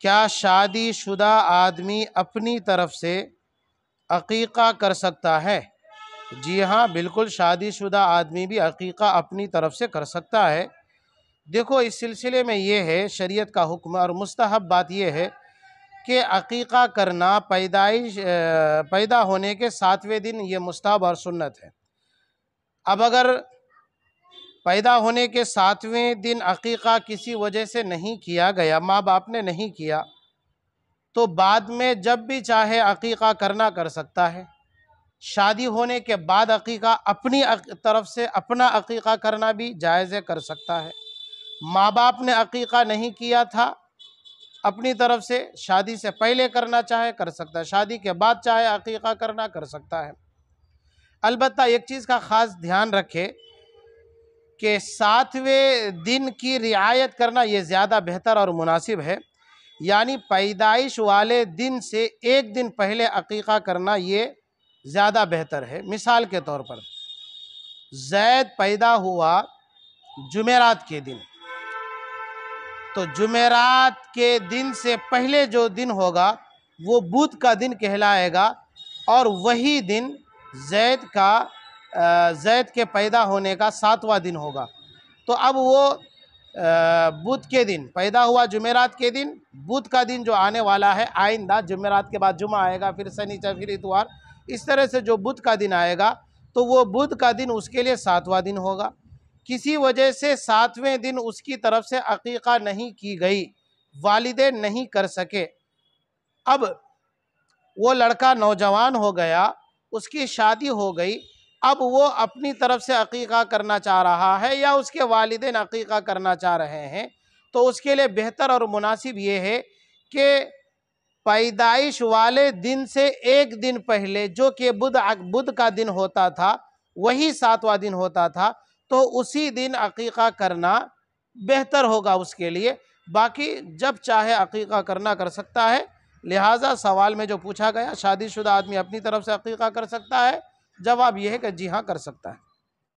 क्या शादीशुदा आदमी अपनी तरफ से अकीक़ा कर सकता है? जी हाँ, बिल्कुल, शादीशुदा आदमी भी अकीक़ा अपनी तरफ से कर सकता है। देखो, इस सिलसिले में ये है शरीयत का हुक्म और मुस्तहब बात यह है कि अकीक़ा करना पैदा होने के 7वें दिन ये मुस्तहब और सुन्नत है। अब अगर पैदा होने के 7वें दिन अकीक़ा किसी वजह से नहीं किया गया, माँ बाप ने नहीं किया, तो बाद में जब भी चाहे अकीक़ा करना कर सकता है। शादी होने के बाद अकीक़ा अपनी तरफ से अपना अकीक़ा करना भी जायज़ है, कर सकता है। माँ बाप ने अकीक़ा नहीं किया था, अपनी तरफ से शादी से पहले करना चाहे कर सकता है, शादी के बाद चाहे अकीक़ा करना कर सकता है। अलबत्ता एक चीज़ का ख़ास ध्यान रखे कि 7वें दिन की रियायत करना ये ज़्यादा बेहतर और मुनासिब है, यानी पैदाइश वाले दिन से एक दिन पहले अकीक़ा करना ये ज़्यादा बेहतर है। मिसाल के तौर पर ज़ैद पैदा हुआ जुमेरात के दिन, तो जुमेरात के दिन से पहले जो दिन होगा वो बुध का दिन कहलाएगा और वही दिन ज़ैद के पैदा होने का 7वां दिन होगा। तो अब वो बुध के दिन पैदा हुआ, जुमेरात के दिन, बुध का दिन जो आने वाला है आइंदा, जुमेरात के बाद जुमा आएगा, फिर शनिचर, फिर इतवार, इस तरह से जो बुध का दिन आएगा तो वो बुध का दिन उसके लिए 7वां दिन होगा। किसी वजह से 7वें दिन उसकी तरफ से अकीक़ा नहीं की गई, वालिदैन नहीं कर सके, अब वो लड़का नौजवान हो गया, उसकी शादी हो गई, अब वो अपनी तरफ से अकीक़ा करना चाह रहा है या उसके वालिदैन अकीक़ा करना चाह रहे हैं, तो उसके लिए बेहतर और मुनासिब ये है कि पैदाइश वाले दिन से एक दिन पहले, जो कि बुध का दिन होता था, वही 7वां दिन होता था, तो उसी दिन अकीक़ा करना बेहतर होगा उसके लिए। बाकी जब चाहे अकीक़ा करना कर सकता है। लिहाजा सवाल में जो पूछा गया शादीशुदा आदमी अपनी तरफ से अकीक़ा कर सकता है, जवाब यह है कि जी हाँ, कर सकता है।